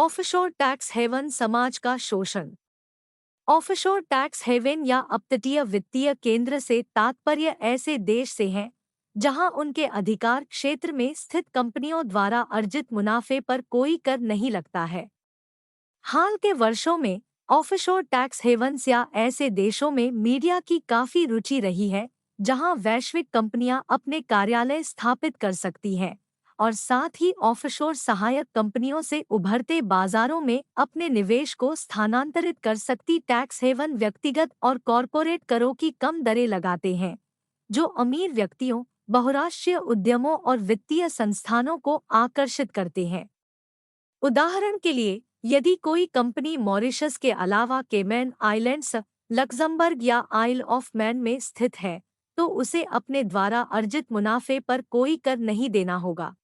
Offshore tax haven समाज का शोषण। ऑफशोर टैक्स हेवन या अपतटीय वित्तीय केंद्र से तात्पर्य ऐसे देश से है जहां उनके अधिकार क्षेत्र में स्थित कंपनियों द्वारा अर्जित मुनाफे पर कोई कर नहीं लगता है। हाल के वर्षों में ऑफशोर टैक्स हेवन्स या ऐसे देशों में मीडिया की काफी रुचि रही है जहां वैश्विक कंपनियां अपने कार्यालय स्थापित कर सकती हैं और साथ ही ऑफशोर सहायक कंपनियों से उभरते बाजारों में अपने निवेश को स्थानांतरित कर सकती। टैक्स हेवन व्यक्तिगत और कॉरपोरेट करों की कम दरें लगाते हैं जो अमीर व्यक्तियों, बहुराष्ट्रीय उद्यमों और वित्तीय संस्थानों को आकर्षित करते हैं। उदाहरण के लिए, यदि कोई कंपनी मॉरिशस के अलावा केमैन आइलैंड्स, लक्जमबर्ग या आइल ऑफ मैन में स्थित है, तो उसे अपने द्वारा अर्जित मुनाफे पर कोई कर नहीं देना होगा।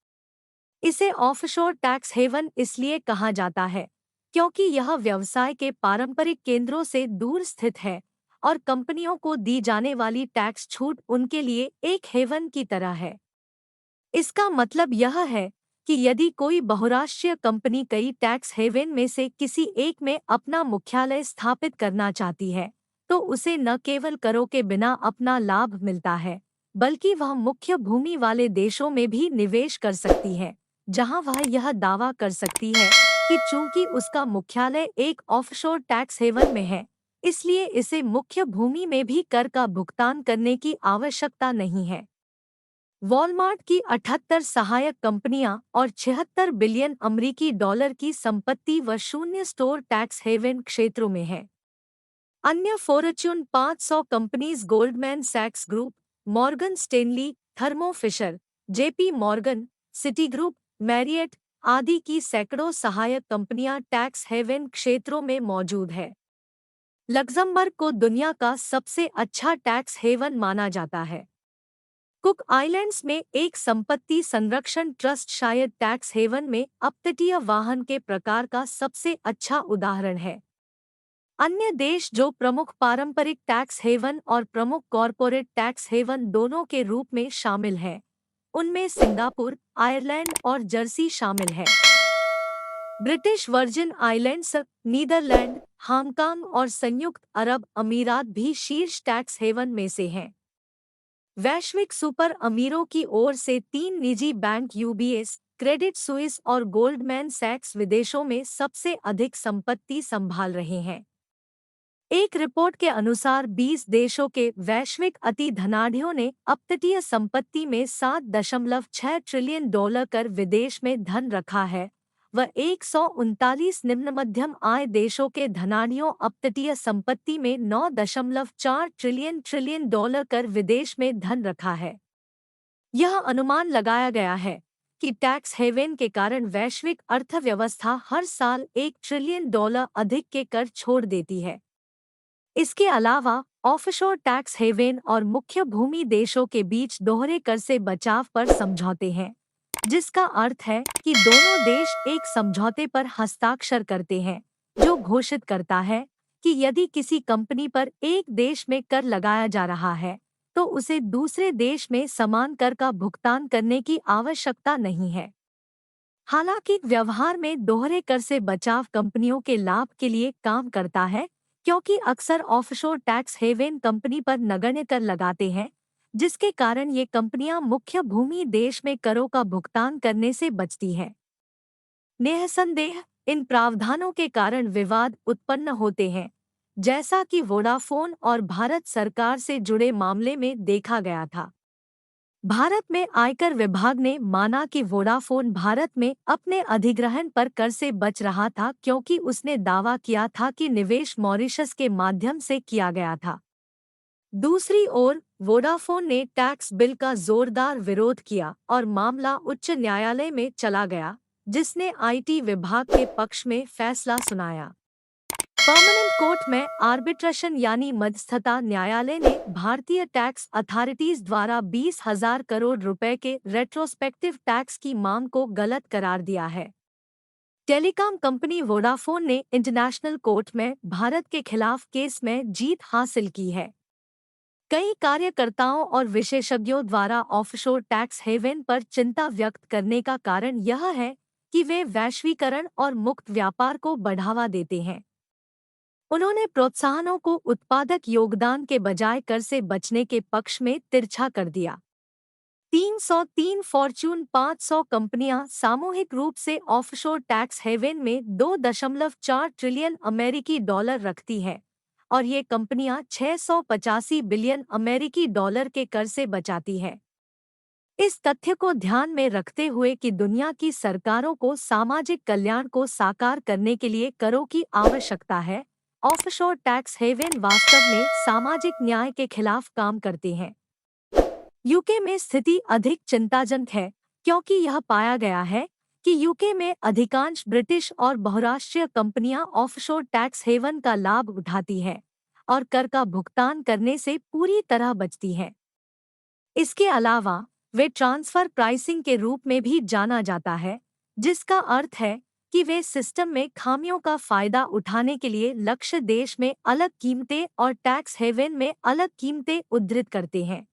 इसे ऑफशोर टैक्स हेवन इसलिए कहा जाता है क्योंकि यह व्यवसाय के पारंपरिक केंद्रों से दूर स्थित है और कंपनियों को दी जाने वाली टैक्स छूट उनके लिए एक हेवन की तरह है। इसका मतलब यह है कि यदि कोई बहुराष्ट्रीय कंपनी कई टैक्स हेवन में से किसी एक में अपना मुख्यालय स्थापित करना चाहती है, तो उसे न केवल करों के बिना अपना लाभ मिलता है, बल्कि वह मुख्य भूमि वाले देशों में भी निवेश कर सकती है, जहां वह यह दावा कर सकती है कि चूंकि उसका मुख्यालय एक ऑफशोर टैक्स हेवन में है, इसलिए इसे मुख्य भूमि में भी कर का भुगतान करने की आवश्यकता नहीं है। वॉलमार्ट की 78 सहायक कंपनियां और 76 बिलियन अमरीकी डॉलर की संपत्ति व शून्य स्टोर टैक्स हेवन क्षेत्रों में है। अन्य फॉर्च्यून 500 कंपनीज गोल्डमैन सैक्स group, Morgan Stanley, Thermo Fisher, JP Morgan, Citigroup, Marriott आदि की सैकड़ों सहायक कंपनियां टैक्स हेवन क्षेत्रों में मौजूद है। लक्जमबर्ग को दुनिया का सबसे अच्छा टैक्स हेवन माना जाता है। कुक आइलैंड्स में एक संपत्ति संरक्षण ट्रस्ट शायद टैक्स हेवन में अपतटीय वाहन के प्रकार का सबसे अच्छा उदाहरण है। अन्य देश जो प्रमुख पारंपरिक टैक्स हेवन और प्रमुख कॉरपोरेट टैक्स हेवन दोनों के रूप में शामिल हैं, उनमें सिंगापुर, आयरलैंड और जर्सी शामिल है। British Virgin Islands, Netherland, Hong Kong और संयुक्त अरब अमीरात भी शीर्ष टैक्स हेवन में से हैं। वैश्विक सुपर अमीरों की ओर से 3 निजी बैंक यूबीएस, क्रेडिट सुइस और गोल्डमैन सैक्स विदेशों में सबसे अधिक संपत्ति संभाल रहे हैं। एक रिपोर्ट के अनुसार 20 देशों के वैश्विक अति धनाढ्यों ने अपतटीय संपत्ति में 7.6 ट्रिलियन डॉलर कर विदेश में धन रखा है व 139 निम्न मध्यम आय देशों के धनाढ्यों अपतटीय संपत्ति में 9.4 ट्रिलियन डॉलर कर विदेश में धन रखा है। यह अनुमान लगाया गया है कि टैक्स हेवन के कारण वैश्विक अर्थव्यवस्था हर साल 1 ट्रिलियन डॉलर अधिक के कर छोड़ देती है। इसके अलावा ऑफशोर टैक्स हेवन और मुख्य भूमि देशों के बीच दोहरे कर से बचाव पर समझौते हैं, जिसका अर्थ है कि दोनों देश एक समझौते पर हस्ताक्षर करते हैं जो घोषित करता है कि यदि किसी कंपनी पर एक देश में कर लगाया जा रहा है, तो उसे दूसरे देश में समान कर का भुगतान करने की आवश्यकता नहीं है। हालांकि व्यवहार में दोहरे कर से बचाव कंपनियों के लाभ के लिए काम करता है, क्योंकि अक्सर ऑफशोर टैक्स हेवन कंपनी पर नगण्य कर लगाते हैं, जिसके कारण ये कंपनियां मुख्य भूमि देश में करों का भुगतान करने से बचती हैं। निःसंदेह इन प्रावधानों के कारण विवाद उत्पन्न होते हैं, जैसा कि वोडाफोन और भारत सरकार से जुड़े मामले में देखा गया था। भारत में आयकर विभाग ने माना कि वोडाफोन भारत में अपने अधिग्रहण पर कर से बच रहा था क्योंकि उसने दावा किया था कि निवेश मॉरिशस के माध्यम से किया गया था। दूसरी ओर वोडाफोन ने टैक्स बिल का जोरदार विरोध किया और मामला उच्च न्यायालय में चला गया, जिसने आईटी विभाग के पक्ष में फैसला सुनाया। परमानेंट कोर्ट में आर्बिट्रेशन यानी मध्यस्थता न्यायालय ने भारतीय टैक्स अथॉरिटीज द्वारा 20,000 करोड़ रुपए के रेट्रोस्पेक्टिव टैक्स की मांग को गलत करार दिया है। टेलीकॉम कंपनी वोडाफोन ने इंटरनेशनल कोर्ट में भारत के खिलाफ केस में जीत हासिल की है। कई कार्यकर्ताओं और विशेषज्ञों द्वारा ऑफशोर टैक्स हेवन पर चिंता व्यक्त करने का कारण यह है कि वे वैश्वीकरण और मुक्त व्यापार को बढ़ावा देते हैं। उन्होंने प्रोत्साहनों को उत्पादक योगदान के बजाय कर से बचने के पक्ष में तिरछा कर दिया। 303 फॉर्च्यून 500 कंपनियां सामूहिक रूप से ऑफशोर टैक्स हेवन में 2.4 ट्रिलियन अमेरिकी डॉलर रखती है और ये कंपनियां 685 बिलियन अमेरिकी डॉलर के कर से बचाती है। इस तथ्य को ध्यान में रखते हुए कि दुनिया की सरकारों को सामाजिक कल्याण को साकार करने के लिए करों की आवश्यकता है, ऑफशोर टैक्स हेवन वास्तव में सामाजिक न्याय के खिलाफ काम करते हैं। यूके में स्थिति अधिक चिंताजनक है क्योंकि यह पाया गया है कि यूके में अधिकांश ब्रिटिश और बहुराष्ट्रीय कंपनियां ऑफशोर टैक्स हेवन का लाभ उठाती हैं और कर का भुगतान करने से पूरी तरह बचती हैं। इसके अलावा वे ट्रांसफर प्राइसिंग के रूप में भी जाना जाता है, जिसका अर्थ है कि वे सिस्टम में खामियों का फायदा उठाने के लिए लक्ष्य देश में अलग कीमतें और टैक्स हेवन में अलग कीमतें उद्धृत करते हैं।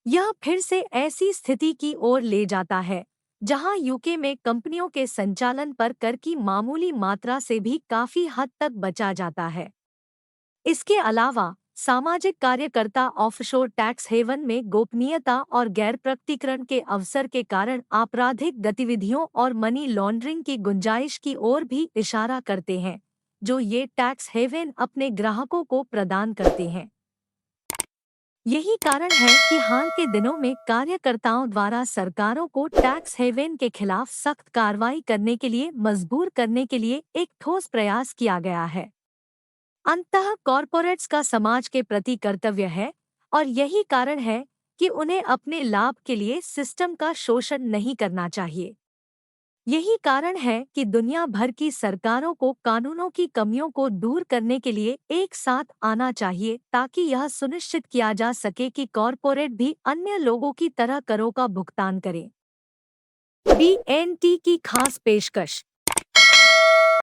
यह फिर से ऐसी स्थिति की ओर ले जाता है जहां यूके में कंपनियों के संचालन पर कर की मामूली मात्रा से भी काफी हद तक बचा जाता है। इसके अलावा सामाजिक कार्यकर्ता ऑफशोर टैक्स हेवन में गोपनीयता और गैर प्रकटीकरण के अवसर के कारण आपराधिक गतिविधियों और मनी लॉन्ड्रिंग की गुंजाइश की ओर भी इशारा करते हैं, जो ये टैक्स हेवन अपने ग्राहकों को प्रदान करते हैं। यही कारण है कि हाल के दिनों में कार्यकर्ताओं द्वारा सरकारों को टैक्स हेवन के खिलाफ सख्त कार्रवाई करने के लिए मजबूर करने के लिए एक ठोस प्रयास किया गया है। अंततः कॉरपोरेट्स का समाज के प्रति कर्तव्य है और यही कारण है कि उन्हें अपने लाभ के लिए सिस्टम का शोषण नहीं करना चाहिए। यही कारण है कि दुनिया भर की सरकारों को कानूनों की कमियों को दूर करने के लिए एक साथ आना चाहिए ताकि यह सुनिश्चित किया जा सके कि कॉरपोरेट भी अन्य लोगों की तरह करों का भुगतान करें। BNT की खास पेशकश।